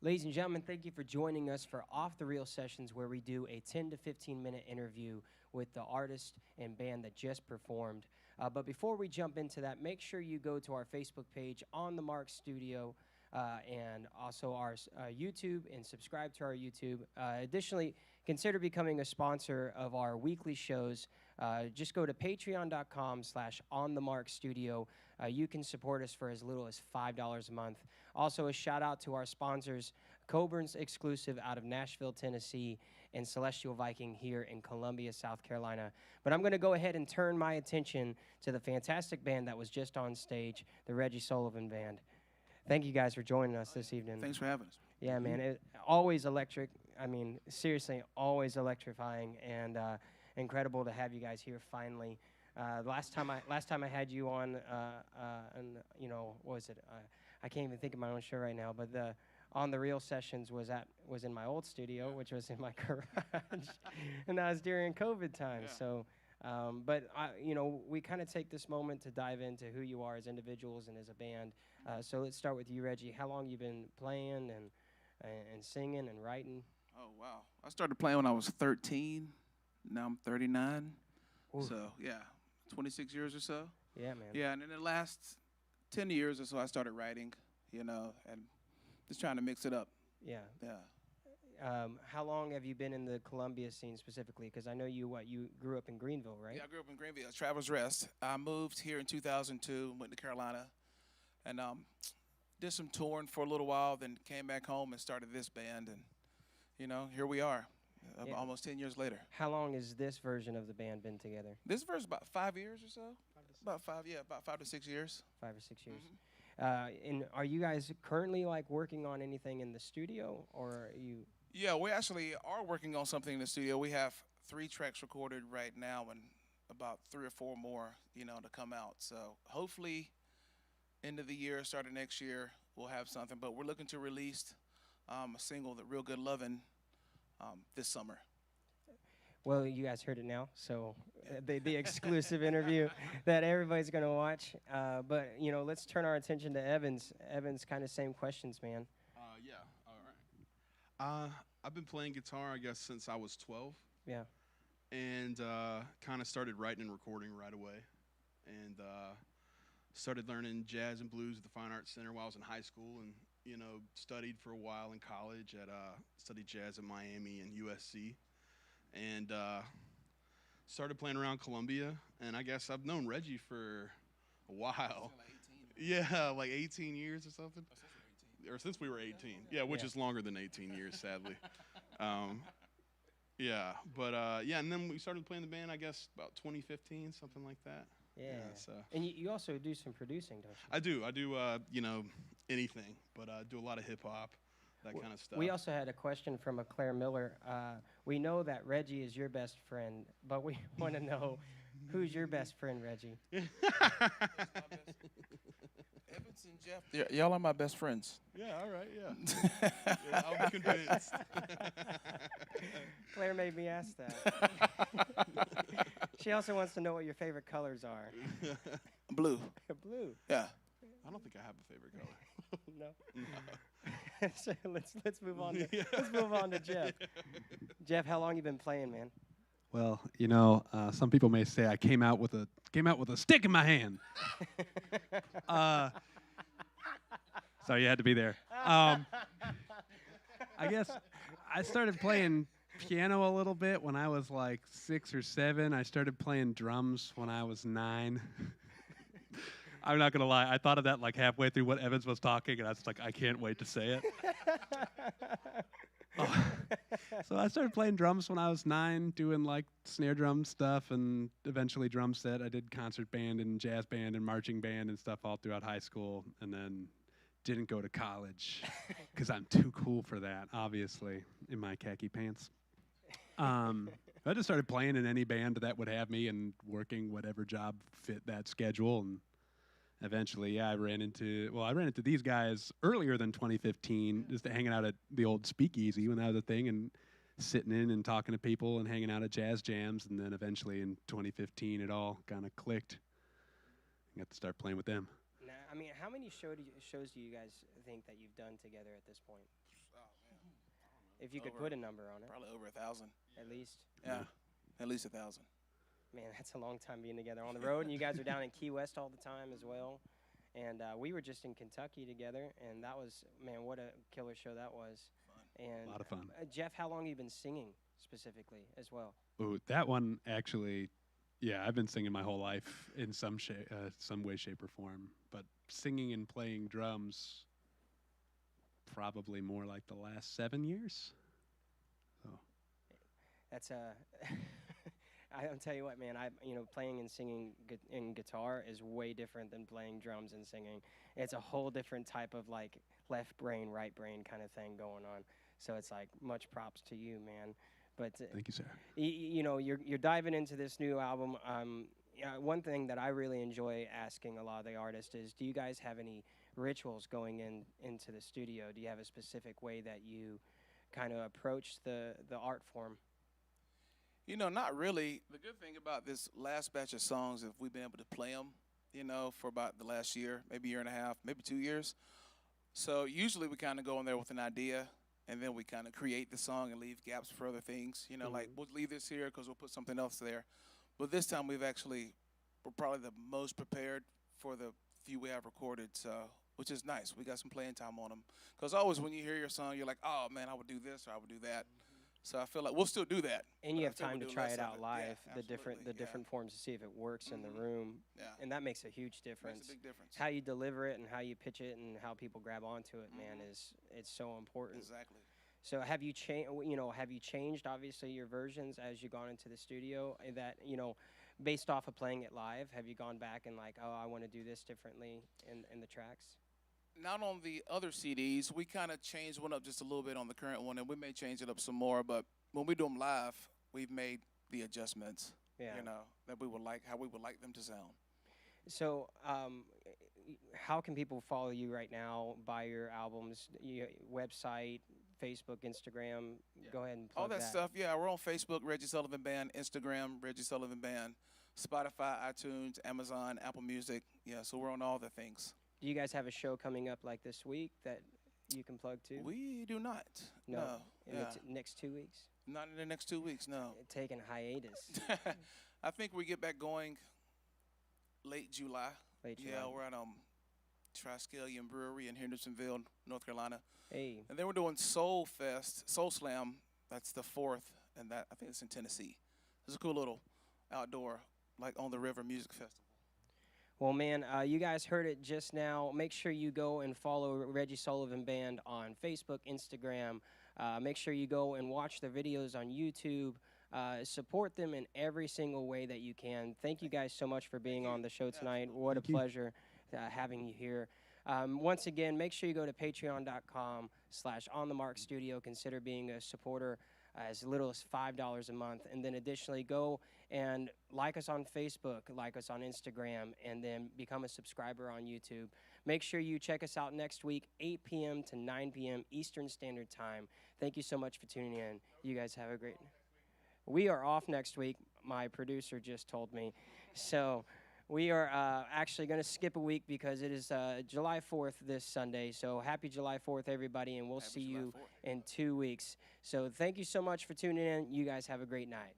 Ladies and gentlemen, thank you for joining us for Off the Reel Sessions, where we do a 10 to 15-minute interview with the artist and band that just performed. But before we jump into that, make sure you go to our Facebook page on the Marc Studio and also our YouTube and subscribe to our YouTube. Additionally, consider becoming a sponsor of our weekly shows. Just go to patreon.com/onthemarkstudio. You can support us for as little as $5 a month. Also, a shout out to our sponsors, Coburn's Exclusive out of Nashville, Tennessee, and Celestial Viking here in Columbia, South Carolina. But I'm going to go ahead and turn my attention to the fantastic band that was just on stage, the Reggie Sullivan Band. Thank you guys for joining us this evening. Thanks for having us. Yeah, man, always electric. I mean, seriously, always electrifying, and incredible to have you guys here finally. Last time I had you on, and what was it? I can't even think of my own show right now, but the On the Reel Sessions was in my old studio, which was in my garage, and that was during COVID time. Yeah. So, but we kind of take this moment to dive into who you are as individuals and as a band. So let's start with you, Reggie. How long you been playing and singing and writing? Oh wow! I started playing when I was 13. Now I'm 39. Ooh. So yeah, 26 years or so. Yeah, man. Yeah, and in the last 10 years or so, I started writing, and just trying to mix it up. Yeah. Yeah. How long have you been in the Columbia scene specifically? Because I know you grew up in Greenville, right? Yeah, I grew up in Greenville, Travelers Rest. I moved here in 2002, went to Carolina, and did some touring for a little while, then came back home and started this band, and here we are, yeah. Almost 10 years later. How long has this version of the band been together? This version about 5 years or so. About 5 to 6 years. 5 or 6 years. Mm-hmm. And are you guys currently working on anything in the studio, or are you? Yeah, we actually are working on something in the studio. We have 3 tracks recorded right now, and about 3 or 4 more, to come out. So hopefully, end of the year, start of next year, we'll have something. But we're looking to release a single, "The Real Good Lovin'," this summer. Well, you guys heard it now, so the exclusive interview that everybody's going to watch. But, let's turn our attention to Evans. Evans, kind of same questions, man. Yeah, all right. I've been playing guitar, I guess, since I was 12. Yeah. And kind of started writing and recording right away. And started learning jazz and blues at the Fine Arts Center while I was in high school, and, studied for a while in college studied jazz at Miami and USC. And started playing around Columbia, and I guess I've known Reggie for a while. Like 18 years or something. Or since we were 18. Yeah, which is longer than 18 years, sadly. And then we started playing the band, I guess, about 2015, something like that. Yeah. So. And you also do some producing, don't you? I do, anything, but I do a lot of hip-hop. That kind of stuff. We also had a question from a Claire Miller. We know that Reggie is your best friend, but we want to know who's your best friend, Reggie? Evans and Geoff, y'all are my best friends. Yeah, all right, yeah. Yeah, I'll be convinced. Claire made me ask that. She also wants to know what your favorite colors are. Blue. Blue. Yeah. I don't think I have a favorite color. No. So let's move on. Let's move on to Geoff. Geoff, how long you been playing, man? Well, some people may say I came out with a stick in my hand. So you had to be there. I guess I started playing piano a little bit when I was like 6 or 7. I started playing drums when I was 9. I'm not going to lie. I thought of that like halfway through what Evans was talking, and I was like, I can't wait to say it. So I started playing drums when I was 9, doing like snare drum stuff, and eventually drum set. I did concert band and jazz band and marching band and stuff all throughout high school, and then didn't go to college because I'm too cool for that, obviously, in my khaki pants. I just started playing in any band that would have me and working whatever job fit that schedule, and eventually, I ran into these guys earlier than 2015, just hanging out at the old Speakeasy when that was a thing, and sitting in and talking to people and hanging out at jazz jams. And then eventually in 2015, it all kind of clicked. I got to start playing with them. Now, I mean, how many shows do you guys think that you've done together at this point? If you could Over- put a number on it, Probably over 1,000. at least. Yeah, at least 1,000. Man, that's a long time being together on the road, and you guys are down in Key West all the time as well. And we were just in Kentucky together, and that was, man, what a killer show that was. Fun. And A lot of fun. Geoff, how long have you been singing specifically as well? Ooh, that one actually, yeah, I've been singing my whole life in some way, shape, or form. But singing and playing drums, probably more like the last 7 years. So That's a. I'll tell you what, man. Playing and singing in guitar is way different than playing drums and singing. It's a whole different type of like left brain, right brain kind of thing going on. So it's like much props to you, man. But thank you, sir. you're diving into this new album. One thing that I really enjoy asking a lot of the artists is, do you guys have any rituals going into the studio? Do you have a specific way that you kind of approach the art form? Not really. The good thing about this last batch of songs, if we've been able to play them, for about the last year, maybe year and a half, maybe 2 years. So usually we kind of go in there with an idea, and then we kind of create the song and leave gaps for other things. Like we'll leave this here because we'll put something else there. But this time we're probably the most prepared for the few we have recorded, so which is nice. We got some playing time on them. Because always when you hear your song, you're like, oh, man, I would do this or I would do that. So I feel like we'll still do that. And you but I have feel time we're to doing try less it of out live, Yeah, the different absolutely, forms to see if it works in the Mhm. room, Yeah. and that makes a huge difference. Makes a big difference. How you deliver it and how you pitch it and how people grab onto it, man, Mhm. it's so important. Exactly. So have you changed? Have you changed obviously your versions as you've gone into the studio? That based off of playing it live, have you gone back and like, oh, I want to do this differently in the tracks? Not on the other CDs. We kind of changed one up just a little bit on the current one, and we may change it up some more. But when we do them live, we've made the adjustments. Yeah. That we would like, how we would like them to sound. So, how can people follow you right now? Buy your albums, website, Facebook, Instagram. Go ahead and plug All that stuff. Yeah, we're on Facebook, Reggie Sullivan Band, Instagram, Reggie Sullivan Band, Spotify, iTunes, Amazon, Apple Music. Yeah, so we're on all the things. Do you guys have a show coming up like this week that you can plug to? We do not. No. In Yeah. the next 2 weeks? Not in the next 2 weeks, no. Taking hiatus. I think we get back going late July. Late Yeah, July. we're at Triskelion Brewery in Hendersonville, North Carolina. Hey, And then we're doing Soul Fest, Soul Slam. That's the 4th, and I think it's in Tennessee. It's a cool little outdoor, like on the river music festival. well, man, you guys heard it just now. Make sure you go and follow Reggie Sullivan Band on Facebook, Instagram. Make sure you go and watch their videos on YouTube. Support them in every single way that you can. Thank you guys so much for being on the show tonight. What a Thank you. pleasure having you here. Once again, make sure you go to patreon.com/onthemarkstudio. Consider being a supporter as little as $5 a month. And then additionally, go and like us on Facebook, like us on Instagram, and then become a subscriber on YouTube. Make sure you check us out next week, 8 p.m. to 9 p.m. Eastern Standard Time. Thank you so much for tuning in. You guys have a great night. We are off next week. My producer just told me. So we are actually going to skip a week because it is July 4th this Sunday. So happy July 4th, everybody, and we'll Happy see July you 4th. in 2 weeks. So thank you so much for tuning in. You guys have a great night.